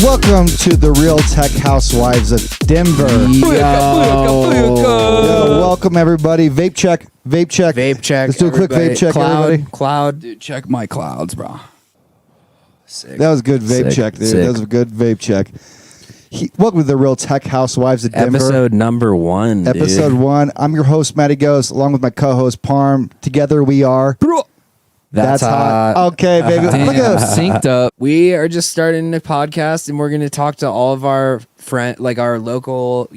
Welcome to the Real Tech Housewives of Denver. Yo, welcome everybody. Vape check. Let's do a quick vape check, everybody. Cloud. Dude, check my clouds, bro. Sick. That was a good vape check, dude. That was a good vape check. Welcome to the Real Tech Housewives of Denver. Episode number 1, Episode 1. I'm your host, Matty Ghost, along with my co-host, Parm. Together we are... That's hot. Okay, baby. Look at us. Synced up. We are just starting a podcast, and we're going to talk to all of our our local,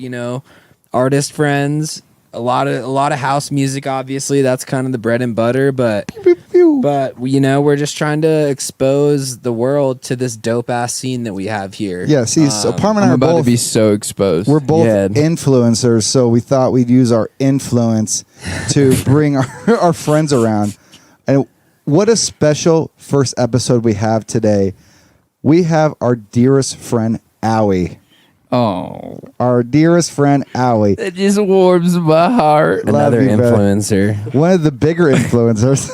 artist friends. A lot of house music, obviously. That's kind of the bread and butter, but we're just trying to expose the world to this dope ass scene that we have here. Yeah, see, so Parm and I are about both to be so exposed. We're both influencers, so we thought we'd use our influence to bring our friends around. And what a special first episode we have today. We have our dearest friend, Owie. Oh. Our dearest friend, Owie. It just warms my heart. Another influencer. One of the bigger influencers.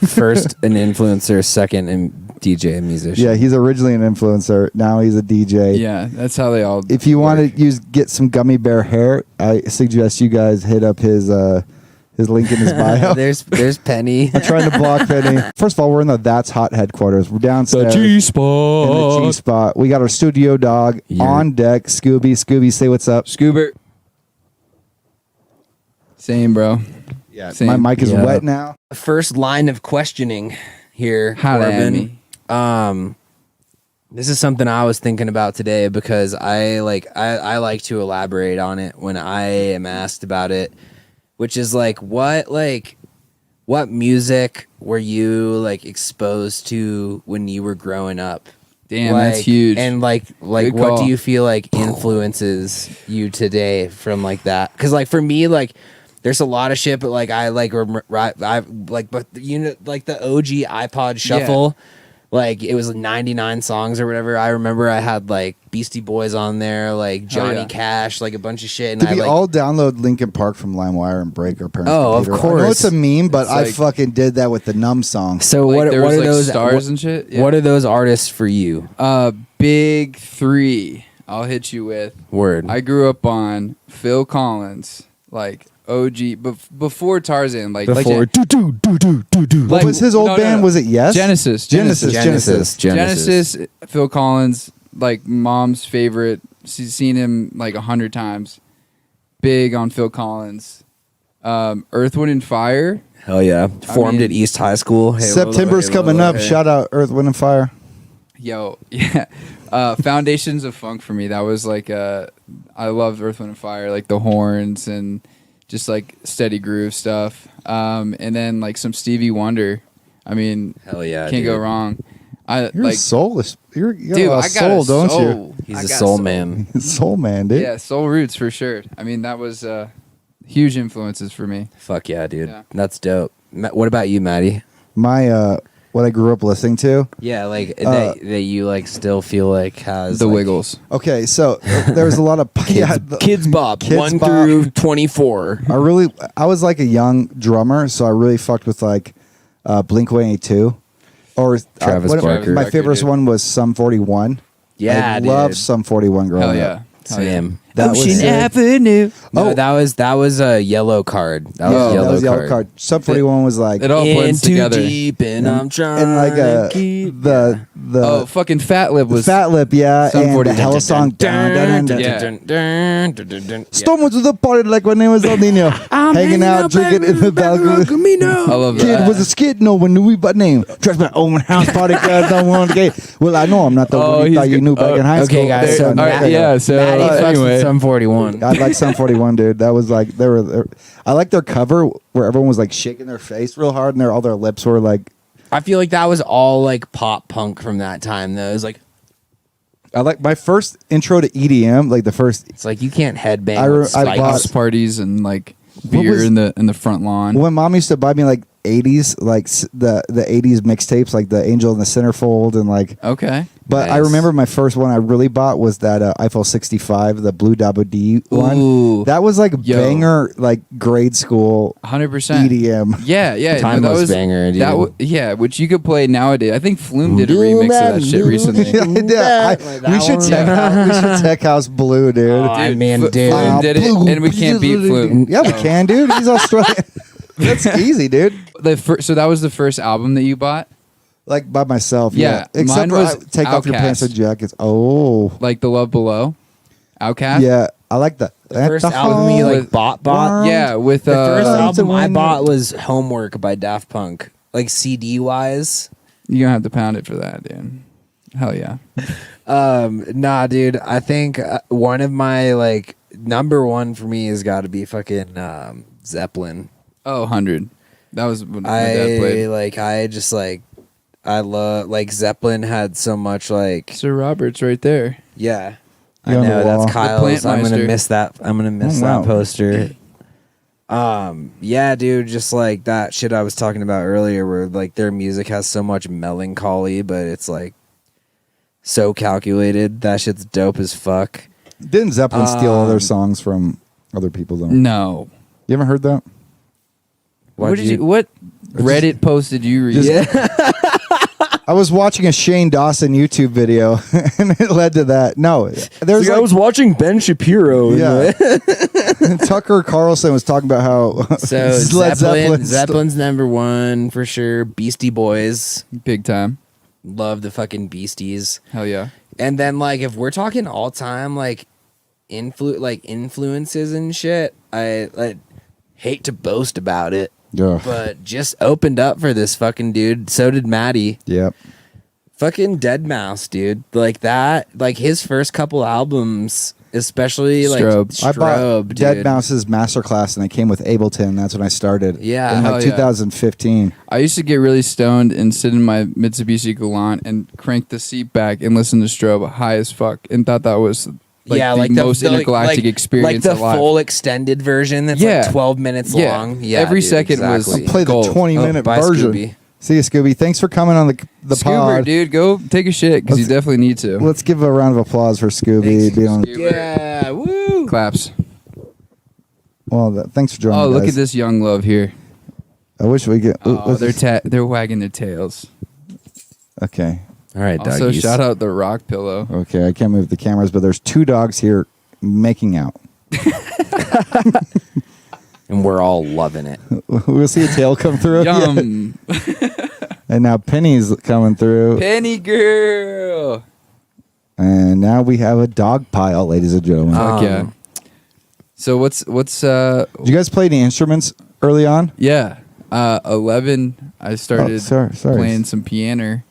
First an influencer, second and DJ and musician. Yeah, he's originally an influencer. Now he's a DJ. Yeah, that's how they all If you want to get some gummy bear hair, I suggest you guys hit up his link in his bio. There's Penny. I'm trying to block Penny. First of all, we're in the Thatz Hot headquarters. We're downstairs. The G-spot. In the G-spot. We got our studio dog on deck. Scooby, say what's up. Scoober. Same, bro. Yeah, Same. my mic is wet now. First line of questioning here, Holla at Corbin. me. This is something I was thinking about today because I like to elaborate on it when I am asked about it. Which is what music were you exposed to when you were growing up? Damn, that's huge. And what do you feel influences you today from that? Because for me, there's a lot of shit, but the OG iPod Shuffle. Yeah. It was 99 songs or whatever. I remember I had Beastie Boys on there, Johnny Cash, a bunch of shit. And Did we all download Linkin Park from LimeWire and break our parents' Oh, computer? of course. I know it's a meme, but I fucking did that with the Numb song. So what there was are those stars and shit? Yeah. What are those artists for you? Big 3. I'll hit you with. Word. I grew up on Phil Collins, OG, before Tarzan, Before What was his old band? Was it Yes? Genesis. Genesis. Phil Collins, mom's favorite. She's seen him 100 times. Big on Phil Collins. Earth, Wind, and Fire. Hell yeah. Formed at East High School. Hey, September's coming up. Shout out Earth, Wind, and Fire. Yo, yeah. Foundations of Funk for me. That was I loved Earth, Wind, and Fire, the horns and just steady groove stuff. And then some Stevie Wonder. I mean, hell yeah, can't go wrong. You're a soulless. You got dude, a I got soul, don't soul. you? He's a soul man. Soul man, dude. Yeah, soul roots for sure. I mean, that was huge influences for me. Fuck yeah, dude. Yeah. That's dope. What about you, Maddie? My what I grew up listening to. Yeah, that you still feel has The Wiggles. Okay, so there was a lot of Kids Bop, Kids 1 Bop. through 24. I was a young drummer, so I really fucked with Blink-182 or Travis Barker. My favorite one was Sum 41. Yeah, I dude. loved Sum 41 growing Hell up. yeah. Same. That was Ocean sick. Avenue. No, Oh. that was a yellow card. That That was was yellow Yellow card. Card. Sum 41 was It all blends In too together. deep, and I'm trying and to keep. Oh, fucking Fat Lip was. Fat Lip, yeah, Sum and 41. the Hella song. Yeah. Storm went to the party like my name was El Nino. Hanging out, drinking in the balcony. I love Kid that. was a skid, no one knew me by name. Dressed my own house party, guys don't want to get. Well, I know I'm not the one you he's thought you good. knew back in high school. Okay, guys. So All right, yeah, so Maddie fucks anyway. with Sum 41. I like Sum 41, dude. That was I like their cover where everyone was shaking their face real hard and all their lips were I feel like that was all pop punk from that time though. It was I like my first intro to EDM, the first it's you can't headbang. I with spikes. bought- House parties and beer was- in the front lawn. when mom used to buy me 80s the 80s mixtapes, the Angel in the Centerfold and Okay. But I Nice. remember my first one I really bought was that Eiffel 65, the Blue Double D one. Ooh. That was like a Yo. banger, like grade school 100%. EDM. Yeah, yeah. Timeless banger, dude. Yeah, which you could play nowadays. I think Flume did a remix of that shit recently. We should tech house Blue, dude. Oh, I mean, dude. Flume did it, and we can't beat Flume. Yeah, we can, dude. He's Australian. That's easy, dude. So that was the first album that you bought? Like by myself. Yeah, Except mine for was take off your pants and Outkast. jackets. Oh. Like The Love Below? Outkast? Yeah, I like that. The first album you like With- bought. Yeah, with The first Lights album I and bought window. was Homework by Daft Punk. Like CD wise. you're gonna have to pound it for that, dude. Hell yeah. Nah, dude. I think one of my like number one for me has got to be fucking Zeppelin. Oh, 100. That was when my dad played. I love like Zeppelin had so much like Sir Robert's right there. yeah. Yeah, I on the know wall. that's The Kyle's. I'm gonna Plantmeister. miss that. I'm gonna miss Oh, wow. that poster. Yeah, dude, just like that shit I was talking about earlier, where like their music has so much melancholy, but it's like so calculated. That shit's dope as fuck. Didn't Zeppelin steal other songs from other people though? No. You haven't heard that? What Reddit post did you read? Just- I was watching a Shane Dawson YouTube video and it led to that. No, there's like, watching Ben Shapiro. yeah. Tucker Carlson was talking about how So Led Zeppelin Zeppelin's number one for sure. Beastie Boys, Big time. love the fucking Beasties. Hell yeah. And then like if we're talking all time like influences and shit, I like hate to boast about it, Yeah. but just opened up for this fucking dude. So did Matty. Yep. Fucking Deadmau5, dude. Like that, like his first couple albums, especially like Strobe. I bought Strobe, Dead dude. Mouse's masterclass and they came with Ableton. That's when I started. Yeah, In hell like yeah. 2015. I used to get really stoned and sit in my Mitsubishi Galant and crank the seat back and listen to Strobe high as fuck and thought that was the most intergalactic experience like the alive. full extended version that's Yeah. like 12 minutes Yeah. long. Yeah, Every dude, second was- exactly. Play the Gold. 20-minute bye, version. Scooby. See you, Scooby. Thanks for coming on the Scuba, pod. dude, go take a shit because you Let's- definitely need to. Let's give a round of applause for Scooby. Thanks, being on, Scooby. Yeah, woo. Claps. thanks for joining Oh, look guys. at this young love here. I wish we could. Oh, they're wagging their tails. Okay. All right, Also, doggies. shout out the rock pillow. Okay. I can't move the cameras, but there's 2 dogs here making out. And we're all loving it. We'll see a tail come through. Yeah. Yum, And now Penny's coming through. Penny girl. And now we have a dog pile, ladies and gentlemen. Fuck yeah. So what's Did you guys play any instruments early on? yeah? 11. I started sorry. playing some piano.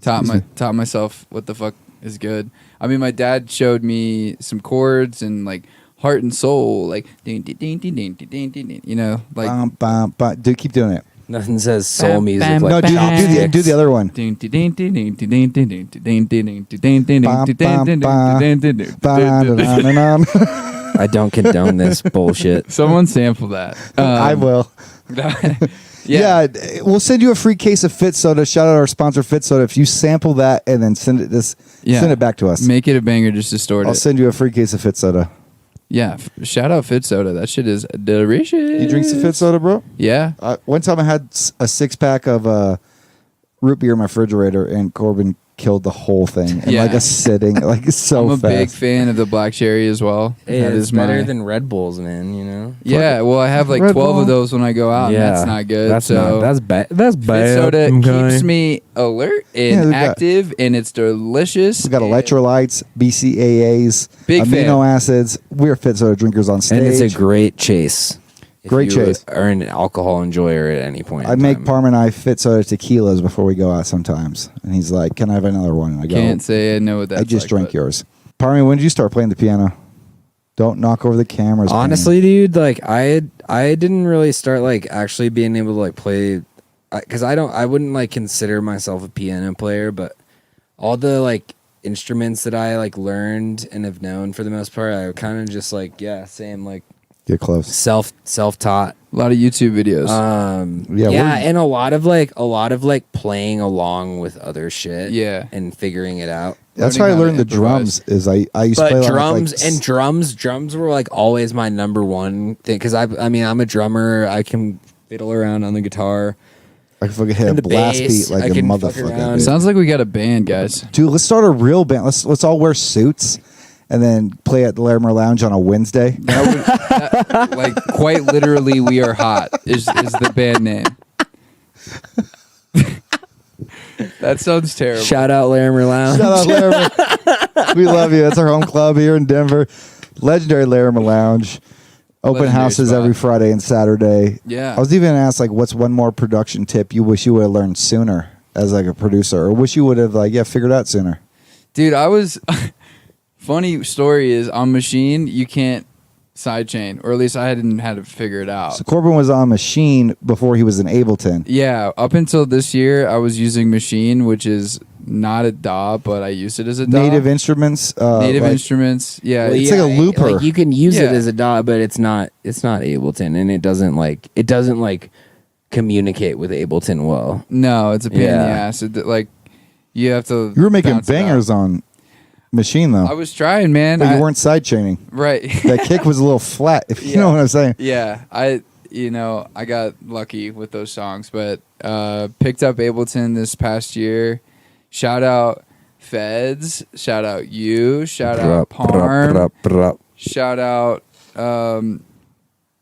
Taught myself what the fuck is good. I mean, my dad showed me some chords and like heart and soul, like ding, ding, ding, ding, ding, ding, ding, ding, you know, like Bum, bum, bum. Dude, keep doing it. Nothing says soul Bam, music bam, like No, chopsticks. do the other one. ding, ding, ding, ding, ding, ding, ding, ding, ding, ding, ding, ding, ding, Bum, ding, bum, ding, bum. ding, ding, ding, Ba-da-da-da-da-da. I don't condone this bullshit. Someone sample that. I will. Yeah. We'll send you a free case of Fit Soda. Shout out our sponsor, Fit Soda. If you sample that and then send it back to us. Make it a banger, just distort I'll it. send you a free case of Fit Soda. Yeah. Shout out Fit Soda. That shit is delicious. You drink some Fit Soda, bro? Yeah. One time I had a 6-pack of root beer in my refrigerator, and Corbin killed the whole thing in Yeah. like a sitting. Like it's so I'm a fast. big fan of the black cherry as well. Hey, that it's is better my than Red Bulls, man, you know? Yeah, well, I have like Red 12 Bull. of those when I go out, and that's not good. That's so not. That's bad. That's Fit bad. soda okay. keeps me alert Yeah, and we got- active, and it's delicious. We got and- electrolytes, BCAAs, Big fan. amino acids. We're Fit Soda drinkers on stage. And it's a great chase. If Great you chase. Are an alcohol enjoyer at any point. I in make time. Parma and I Fit Soda tequilas before we go out sometimes. And he's like, can I have another one? And I go, Can't say I know what that's I just like, drank but- yours. Parma, when did you start playing the piano? Don't knock over the cameras. Parma. Honestly, dude, like I didn't really start like actually being able to like play, because I wouldn't like consider myself a piano player, but all the like instruments that I like learned and have known for the most part, I kind of just like same like Get close. Self-taught. A lot of YouTube videos. And a lot of like playing along with other shit. Yeah. And figuring it out. That's how I learning how learned to the drums. improvise. Is I used to play But a lot of, drums were like always my number one thing because I mean I'm a drummer. I can fiddle around on the guitar. I can fucking hit and a the blast bass, beat like I a can fuck around. motherfucker. Dude. Sounds like we got a band, guys. Dude, let's start a real band. Let's all wear suits and then play at the Larimer Lounge on a Wednesday. Like quite literally, We Are Hot is the band name. That sounds terrible. Shout out Larimer Lounge. Shout out Larimer. We love you. It's our home club here in Denver. Legendary Larimer Lounge. Open Legendary houses spot. every Friday and Saturday. Yeah. I was even asked like, what's one more production tip you wish you would have learned sooner as like a producer, or wish you would have figured out sooner? Dude, I was funny story is on Machine you can't sidechain, or at least I hadn't had to figure it out. So Corbin was on Machine before he was in Ableton. Yeah, up until this year I was using Machine, which is not a DAW, but I use it as a DAW. Native Instruments. Native like- Instruments. Yeah, Well, It's like a looper. Like you can use it Yeah. as a DAW, but it's not Ableton, and it doesn't communicate with Ableton well. no, it's a pain in the Yeah. ass. You have to. You were making bounce it out. bangers on Machine though, I was trying, man. but you weren't sidechaining. right. That kick was a little flat, if you Yeah. know what I'm saying. Yeah, I got lucky with those songs, but picked up Ableton this past year. Shout out Feds, shout out you, shout out Parm, shout out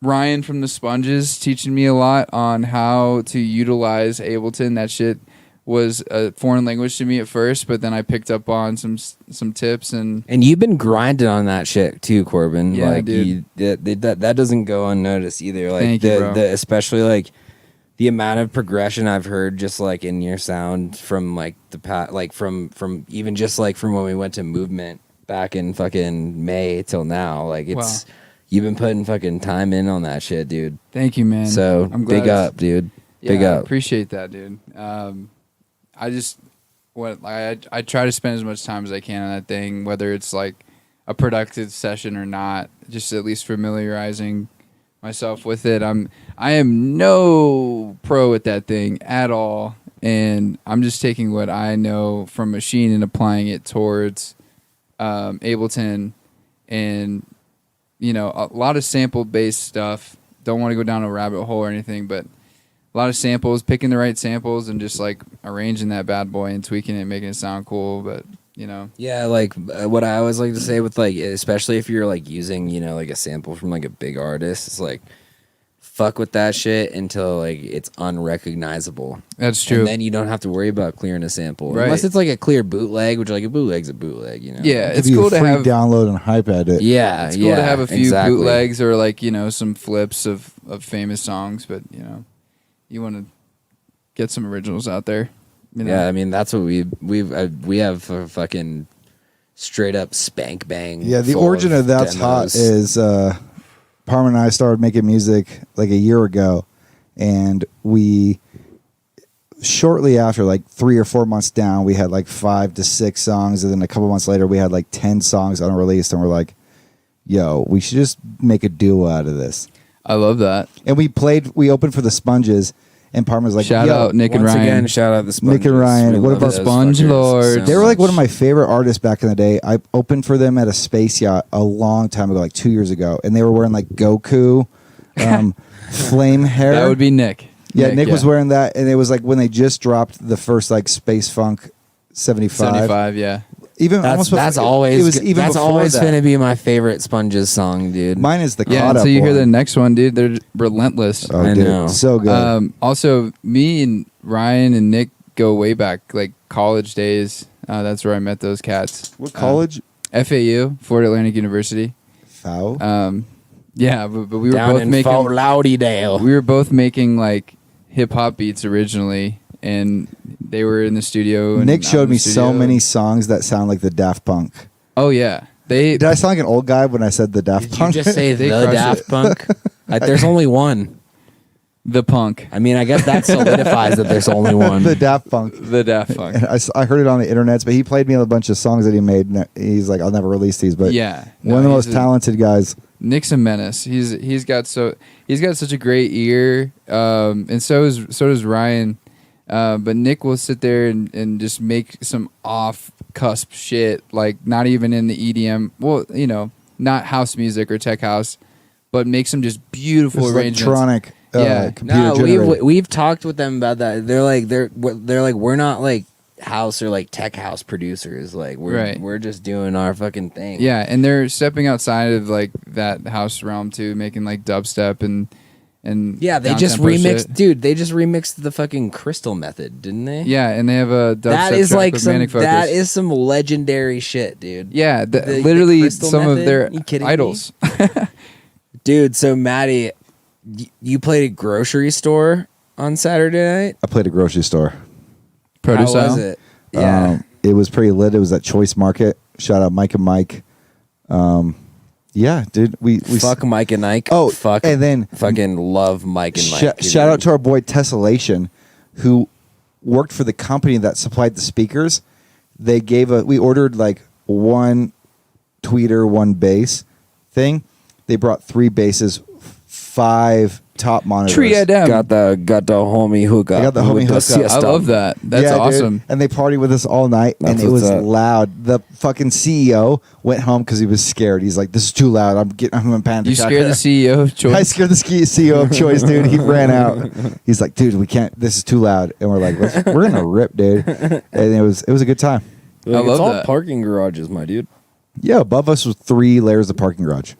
Ryan from the Sponges teaching me a lot on how to utilize Ableton. That shit was a foreign language to me at first, but then I picked up on some tips and And you've been grinding on that shit too, Corbin. Yeah, like, dude. That doesn't go unnoticed either. Like Thank you, bro. especially like the amount of progression I've heard just like in your sound from like from even just like from when we went to Movement back in fucking May till now. Like it's you've been putting fucking time in on that shit, dude. thank you, man. So I'm glad big up, dude. Yeah, Big I up. appreciate that, dude. I try to spend as much time as I can on that thing, whether it's like a productive session or not. Just at least familiarizing myself with it. I am no pro at that thing at all, and I'm just taking what I know from Machine and applying it towards Ableton, and a lot of sample based stuff. Don't want to go down a rabbit hole or anything, but a lot of samples, picking the right samples and just like arranging that bad boy and tweaking it, making it sound cool. But Yeah, like what I always like to say with like, especially if you're like using, like a sample from like a big artist, it's like fuck with that shit until like it's unrecognizable. that's true. And then you don't have to worry about clearing a sample. Right. Unless it's like a clear bootleg, which like a bootleg's a bootleg, Yeah, Give it's you cool a to free have. download and hype at it. Yeah, It's cool to have a few exactly. bootlegs or like some flips of famous songs, but you want to get some originals out there. Yeah, I mean that's what we have a fucking straight up spank bang. Yeah, the full origin of Thatz demos. Hot is Parma and I started making music like a year ago, and we shortly after, like 3 or 4 months down, we had like 5 to 6 songs, and then a couple months later we had like 10 songs unreleased, and we're like, yo, we should just make a duo out of this. I love that. And we opened for the Sponges, and Parma's like, Shout yo, out Nick and Once Ryan. again, shout out the Sponges. Nick and Ryan. We What love about those Sponge fuckers Lords? so They were like much. one of my favorite artists back in the day. I opened for them at a space yacht a long time ago, like 2 years ago, and they were wearing like Goku flame hair. That would be Nick. Yeah, Nick was wearing that, and it was like when they just dropped the first like Space Funk 75. 75. Yeah. Even That's almost before, that's always it was even that's before always that. gonna be my favorite Sponges song, dude. Mine is the Yeah. caught up Until you hear one. the next one, dude. They're relentless. Oh, I dude, know. so good. Also, me and Ryan and Nick go way back, like college days. That's where I met those cats. What college? FAU, Florida Atlantic University. Foul. Yeah, but we were Down both in making Fort Lauderdale. we were both making like hip hop beats originally, and they were in the studio. And Nick I'm showed in me the so studio. many songs that sound like the Daft Punk. Oh yeah, they. Did I sound like an old guy when I said the Daft Did you Punk? just say They the crush Daft it. Punk? There's only one. The Punk, I mean, I guess that solidifies that there's only one. the Daft Punk. the Daft Punk. And I heard it on the internet, but he played me a bunch of songs that he made. And he's like, I'll never release these, but Yeah, one of the no, most he's a- talented guys Nick's a menace. He's got such a great ear, and so does Ryan. But Nick will sit there and just make some off cusp shit, like not even in the EDM. Well, not house music or tech house, but make some just beautiful arrangements. Electronic. Computer No, generated. we've talked with them about that. They're like we're not like house or like tech house producers. Like we're just doing our fucking thing. Yeah, and they're stepping outside of like that house realm too, making like dubstep and yeah. They just down-tempo remixed, shit. dude. They just remixed the fucking Crystal Method, didn't they? Yeah, and they have a dubstep that is track like with some Manic Focus. that is some legendary shit, dude. Yeah, The literally Crystal some of Method? their You kidding me? idols. Dude, so Matty, you played a grocery store on Saturday night. I played a grocery store. Produce How was style? it? Yeah. It was pretty lit. It was at Choice Market. Shout out Mike and Mike. Yeah, dude. We Fuck Mike and Ike. Oh, fuck. and then fucking love Mike and Mike. shout out to our boy Tessellation, who worked for the company that supplied the speakers. We ordered like one tweeter, one bass thing. They brought 3 basses, 5 top monitors. got the homie hookup. I got the homie with hookup. I love that. That's Yeah, dude. awesome. And they partied with us all night, That's and it was what's up. loud. The fucking CEO went home because he was scared. He's like, "This is too loud. I'm in panic You attack." scared the CEO of Choice? I scared the CEO of Choice, dude. He ran out. He's like, "Dude, we can't. This is too loud." And we're like, "We're gonna rip, dude." And it was a good time. I love it's all that. parking garages, my dude. Yeah, above us was 3 layers of parking garage,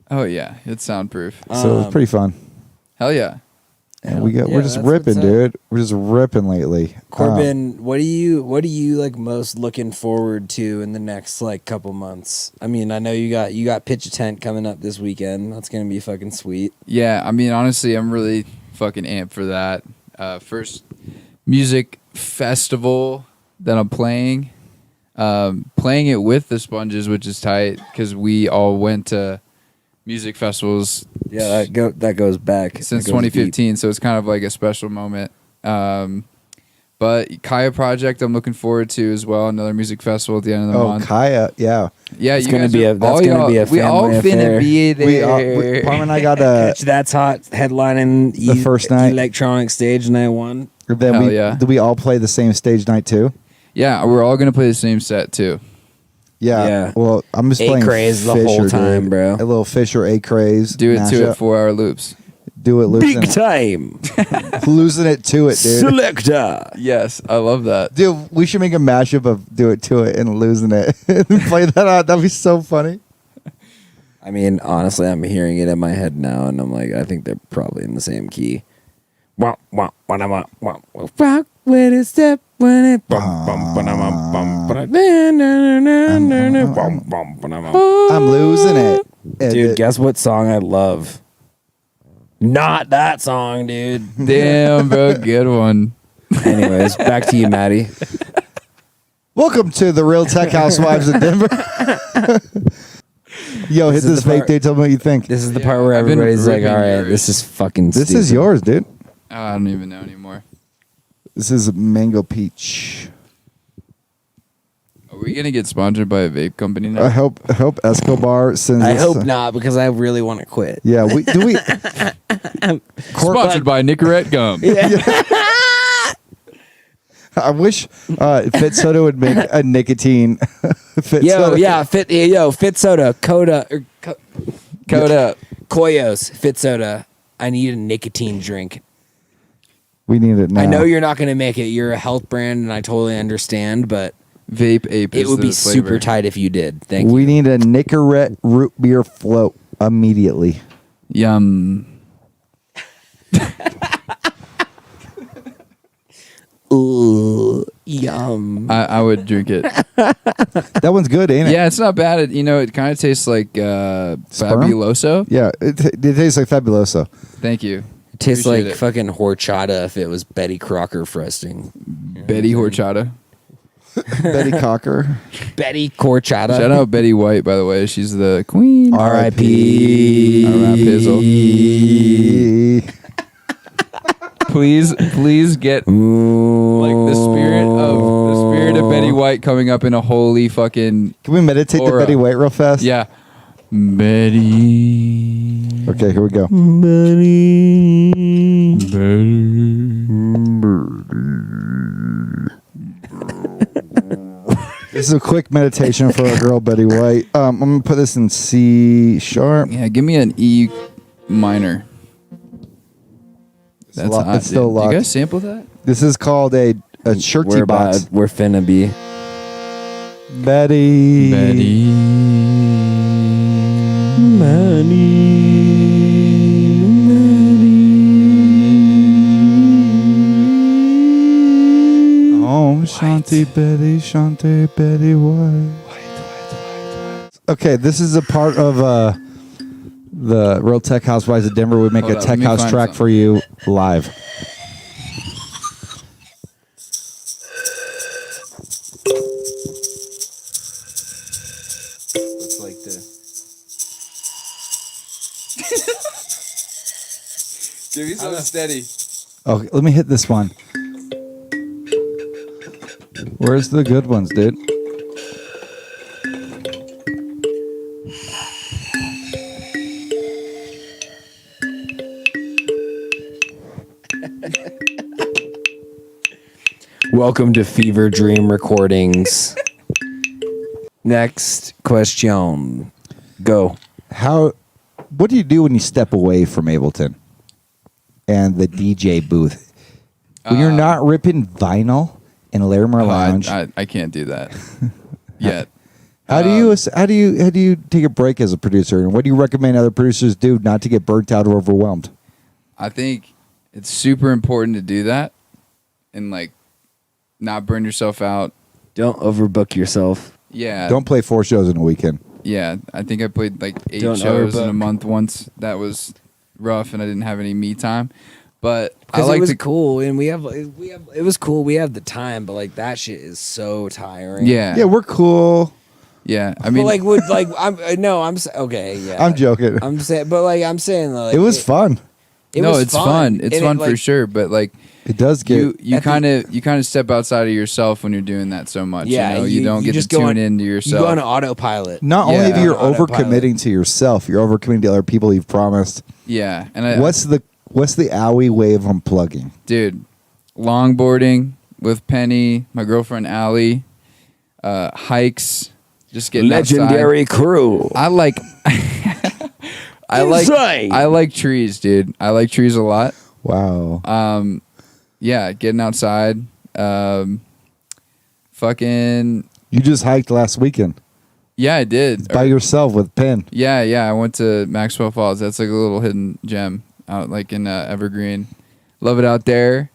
Oh yeah, it's soundproof. so it was pretty fun. Hell yeah. And Yeah, we're just that's ripping, what's up. dude. We're just ripping lately. Corbin, what are you like most looking forward to in the next like couple months? I mean, I know you got Pitch a Tent coming up this weekend. That's gonna be fucking sweet. Yeah, I mean, honestly, I'm really fucking amped for that. First music festival that I'm playing. Playing it with the Sponges, which is tight because we all went to music festivals Yeah, that goes back since That goes 2015, so it's kind of like a special moment. But Kaya Project, I'm looking forward to as well. Another music festival at the end of the Oh, month. Kaya, yeah. Yeah, It's you gonna guys be are- a- that's all gonna y'all- be a We all family affair. finna be there. Parma and I got Catch That's Hot headlining The first night. electronic stage night 1. Then Hell yeah. did we all play the same stage night too? Yeah, we're all gonna play the same set too. Yeah. Yeah. Well, I'm just A playing craze the Fisher, whole time, dude. bro. A little Fisher, A craze. Do it to mashup. it 4-hour loops. Do it, losing Big it. time. Losing it to it, dude. Selector. Yes, I love that. Dude, we should make a mashup of Do It To It and Losing It and play that out. That'd be so funny. I mean, honestly, I'm hearing it in my head now, and I'm like, I think they're probably in the same key. Rock with a step when it. I'm losing it. Dude, guess what song I love? Not that song, dude. Damn, bro, good one. Anyways, back to you, Matty. Welcome to the Real Tech Housewives of Denver. Yo, hit This is this the fake, part- dude. Tell me what you think. This is the Yeah, part where I've been everybody's like, ripping all right, yours. this is fucking This stupid. is yours, dude. Oh, I don't even know anymore. This is Mango Peach. Are we gonna get sponsored by a vape company now? I hope Escobar sends I us. hope not, because I really want to quit. Yeah, we Sponsored by Nicorette Gum. I wish Fit Soda would make a nicotine. Fit Yo, Soda. yeah, Fit Soda, Coda, or Code up. Koyos, Fit Soda. I need a nicotine drink. We need it now. I know you're not going to make it. You're a health brand, and I totally understand, but Vape Ape it is would the be super flavor. tight if you did. Thank you. We need a Nicorette root beer float immediately. Yum. Ooh, yum. I would drink it. That one's good, ain't it? Yeah, it's not bad. It kind of tastes like Fabuloso. Yeah, it tastes like Fabuloso. Thank you. It tastes like Appreciate it. fucking horchata if it was Betty Crocker frosting. Betty Horchata. Betty Cocker. Betty Horchata. Shout out Betty White, by the way. She's the queen. R.I.P. R.I.P. Please get like the spirit of Betty White coming up in a holy fucking Can we meditate to Aura. Betty White real fast? yeah. Betty. Okay, here we go. This is a quick meditation for our girl Betty White. I'm gonna put this in C sharp. Yeah, give me an E minor. That's hot, it's still dude. locked. You guys sample that? This is called a shirty box. We're finna be. Betty. Oh, Shanti Betty White. Okay, this is a part of the Real Tech House Wise of Denver. We make Hold a up, tech let me house find track something. for you live. It's like the. Give me something steady. Okay, let me hit this one. Where's the good ones, dude? Welcome to Fever Dream Recordings. Next question. Go. What do you do when you step away from Ableton and the DJ booth? When you're not ripping vinyl in Larimer Lounge, I can't do that yet. how do you take a break as a producer, and what do you recommend other producers do not to get burnt out or overwhelmed? I think it's super important to do that and like not burn yourself out. Don't overbook yourself. Yeah. Don't play 4 shows in a weekend. Yeah, I think I played like 8 Don't shows in a overbook. month once. That was rough, and I didn't have any me time. But I Because like it was to. cool, and it was cool. We have the time, but like that shit is so tiring. Yeah, Yeah, we're cool. yeah. I I mean, mean, okay, yeah. I'm joking. I'm saying, but like I'm saying, like It was fun. no, it's fun. It's And fun like, for sure. But like, It does get. you at the- kind of step outside of yourself when you're doing that so much. Yeah, you know, you don't get to just go tune on- into You yourself. go on autopilot. Not only Yeah. have you're Autopilot. overcommitting to yourself, you're overcommitting to other people you've promised. Yeah, and I, What's the Owie way of unplugging? dude, longboarding with Penny, my girlfriend Allie, hikes, just getting Legendary outside. crew. I like Insane. I like trees, dude. I like trees a lot. Wow. Yeah, getting outside. Fucking You just hiked last weekend yeah, I did. by yourself with Penn. Yeah, I went to Maxwell Falls. That's like a little hidden gem out like in Evergreen. Love it out there.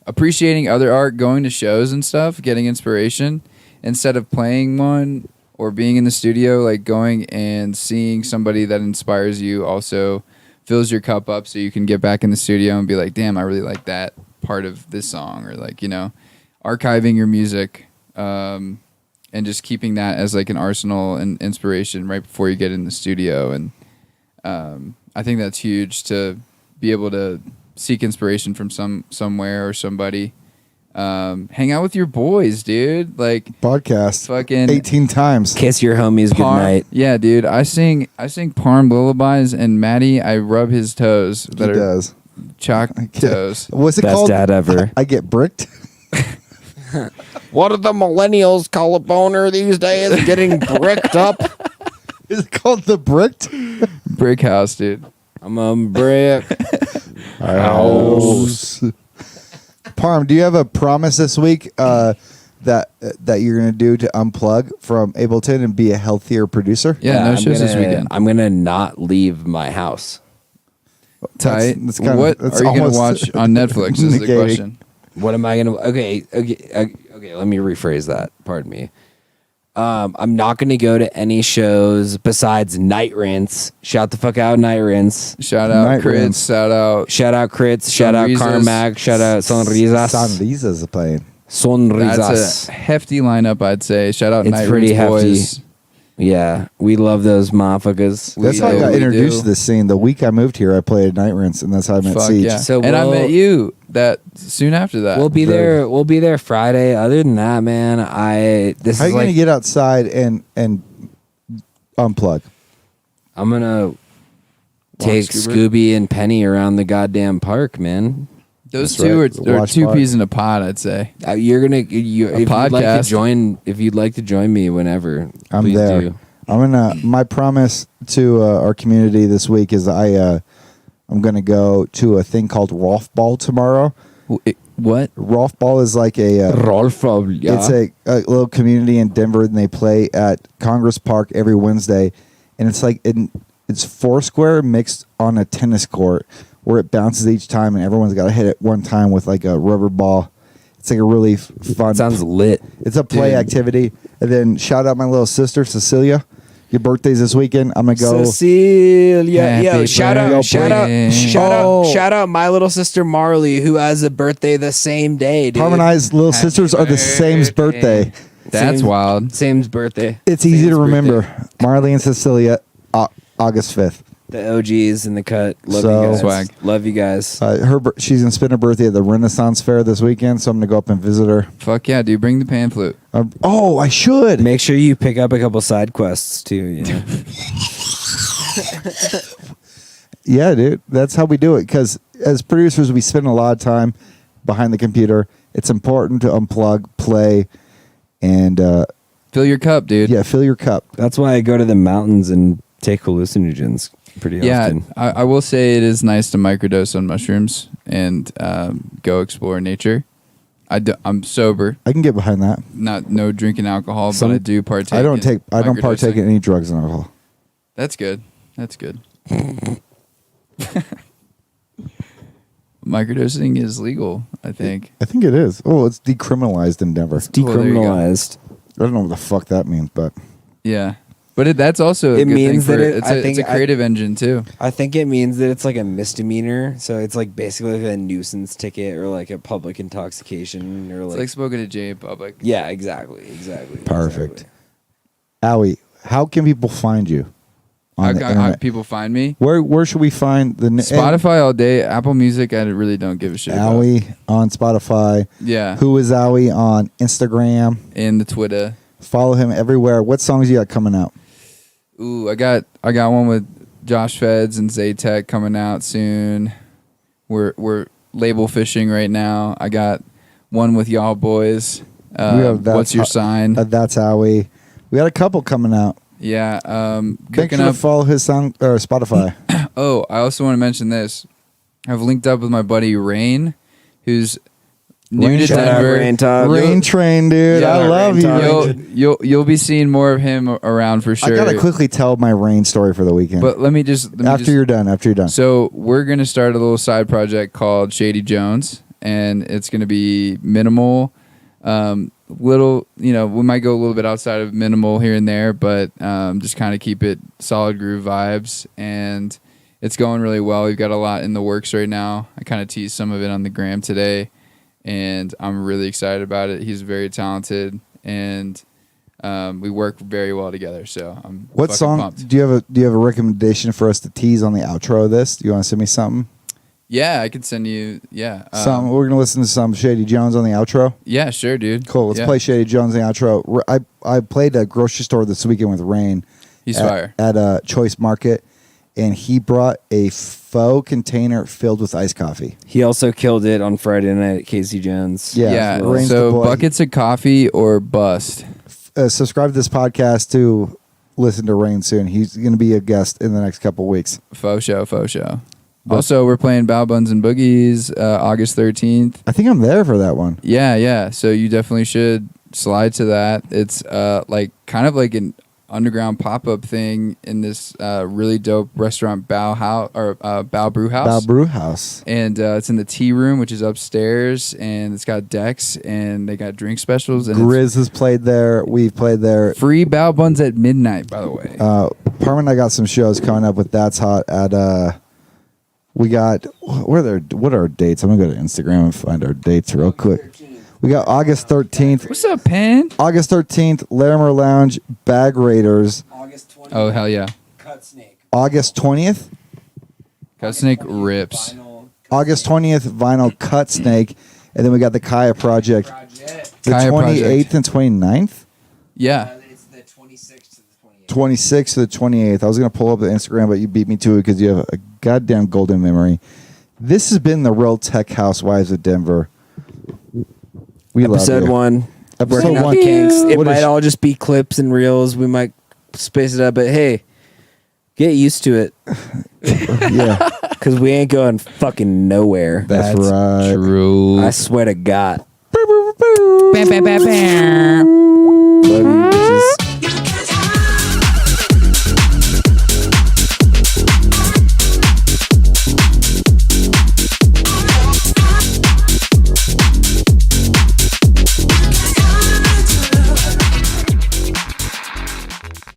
Appreciating other art, going to shows and stuff, getting inspiration instead of playing one or being in the studio, like going and seeing somebody that inspires you also fills your cup up so you can get back in the studio and be like, damn, I really like that part of this song, or like, you know, archiving your music and just keeping that as like an arsenal and inspiration right before you get in the studio. And I think that's huge, to be able to seek inspiration from somewhere or somebody. Hang out with your boys, dude. Like Podcast. fucking 18 times. Kiss your homies goodnight. Yeah, dude. I sing Parm lullabies, and Matty, I rub his toes He that are does. chalk toes. What's it Best called? dad ever. I get bricked. What do the millennials call a boner these days? Getting bricked up. Is it called the bricked? Brick house, dude. I'm a brick. House. Parm, do you have a promise this week that you're going to do to unplug from Ableton and be a healthier producer? Yeah, no I'm shows this gonna- weekend. I'm gonna not leave my house. Tight. That's kinda- What that's are you going to almost watch on Netflix is the negating. question. What am I gonna? Okay. Let me rephrase that. Pardon me. I'm not gonna go to any shows besides Night Rinse. Shout the fuck out, Night Rinse. Shout out Night Crits. Rinse. Shout out. Shout out Crits. Shout out Sonrisas. Carmack. Shout out Sonrisas. Sonrisa's playing. Sonrisas. That's a hefty lineup, I'd say. Shout out It's Night pretty Rinse hefty. boys. Yeah, we love those motherfuckers. We That's how I do, got we introduced do. to this scene. The week I moved here, I played Night Rinse, and that's how I met Fuck Siege. yeah. So and I we'll- met you that soon after that. We'll be Very- there. We'll be there Friday. Other than that, man, this How are is you going to like get outside and unplug? I'm gonna take Scuba? Scooby and Penny around the goddamn park, man. Those That's two right. are Watch two park. peas in a pod, I'd say. You're gonna if you'd like to podcast. if you'd like to join me whenever, I'm please there. do. My promise to our community this week is I'm gonna go to a thing called Rolf Ball tomorrow. What? Rolf Ball is like Rolf, it's a little community in Denver, and they play at Congress Park every Wednesday, and it's like it's Foursquare mixed on a tennis court where it bounces each time, and everyone's got to hit it one time with like a rubber ball. It's like a really fun. sounds lit. It's a play Dude. activity. And then shout out my little sister Cecilia. Your birthday's this weekend. I'm gonna go. Cecilia, Happy yo, shout birthday. out my little sister Marley, who has a birthday the same day, dude. Harmonized little Happy sisters are the same birthday. That's Same- wild. Same's birthday. It's easy Same's to remember. Marley and Cecilia, August 5th. The OGs in the cut. Love So- you guys. Swag. Love you guys. She's gonna spend her birthday at the Renaissance Fair this weekend, so I'm gonna go up and visit her. Fuck yeah, dude. Bring the pan flute. I should. Make sure you pick up a couple side quests too. You know? Yeah, dude. That's how we do it. Because as producers, we spend a lot of time behind the computer. It's important to unplug, play, and Fill your cup, dude. fill your cup. That's why I go to the mountains and take hallucinogens pretty Yeah, often. I will say it is nice to microdose on mushrooms and go explore nature. I'm sober, I can get behind that. no drinking alcohol, but I do partake. I don't in partake in microdosing. any drugs and alcohol. That's good. Microdosing is legal, I think. I think it is. Oh, it's decriminalized in Denver. It's Well, there you go. decriminalized. I don't know what the fuck that means, but Yeah, but that's also a It good means thing that for it- it's I a think creative engine too. I think it means that it's like a misdemeanor, so it's like basically like a nuisance ticket or like a public intoxication or It's like, like smoking a J in public. yeah, exactly. perfect. Owie, how can people find you on the How internet? people find me? Where should we find the Spotify all day. Apple Music, I really don't give a shit about. Owie on Spotify? Yeah. Who is Owie on Instagram? And the Twitter. Follow him everywhere. What songs you got coming out? Ooh, I got one with Josh Feds and Zaytech coming out soon. We're label fishing right now. I got one with y'all boys. We have Thatz What's your Hot- sign? That's Owie. We got a couple coming out. Yeah. Make Cooking sure to up. follow his song or Spotify. Oh, I also want to mention this. I've linked up with my buddy Rain, who's new Rain, to shout out Denver. Rain Talk. Rain Train, dude. Yeah, I love Rain you. Talk. Rain. You'll be seeing more of him around for sure. I gotta quickly tell my Rain story for the weekend. But let me just after you're done. So we're gonna start a little side project called Shady Jones, and it's gonna be minimal. Little, we might go a little bit outside of minimal here and there, but just kind of keep it solid groove vibes, and it's going really well. We've got a lot in the works right now. I kind of teased some of it on the gram today, and I'm really excited about it. He's very talented, and we work very well together. So I'm what fucking song pumped. do you have a recommendation for us to tease on the outro of this? Do you want to send me something? Yeah, I could send you. Yeah, We're gonna listen to some Shady Jones on the outro. Yeah, sure, dude. Cool. Let's Yeah. play Shady Jones on the outro. I played a grocery store this weekend with Rain. He's fire. At a Choice Market, and he brought a faux container filled with iced coffee. He also killed it on Friday night at Casey Jones. Yeah, Yeah. Rain's the So boy. buckets of coffee or bust. Subscribe to this podcast to listen to Rain soon. He's going to be a guest in the next couple weeks. Faux show. Also, we're playing Bow Buns and Boogies August 13th. I think I'm there for that one. Yeah. So you definitely should slide to that. It's like kind of like an underground pop-up thing in this really dope restaurant, Bow Brew House. Bow Brew House. And it's in the tea room, which is upstairs, and it's got decks, and they got drink specials. And Grizz has played there. We've played there. free Bow Buns at midnight, by the way. Parma and I got some shows coming up with Thatz Hot at we got what are our dates? I'm gonna go to Instagram and find our dates real quick. We got August 13th. What's up, Pen? August 13th, Larimer Lounge, Bag Raiders. August 20th. Oh, hell yeah. Cut Snake. August 20th. Cut Snake rips. August 20th, Vinyl Cut Snake. And then we got the Kaya Project. The Kaya 28th Project. and 29th. Yeah. It's the 26th to the 26th to the 28th. I was going to pull up the Instagram, but you beat me to it because you have a goddamn golden memory. This has been the Real Tech Housewives of Denver. We Episode love you. 1. Episode Working out one. the kinks. It What might is- all just be clips and reels. We might space it up, but hey, get used to it Yeah, because we ain't going fucking nowhere. that's right. True. I swear to God. Bam, bam, bam, bam.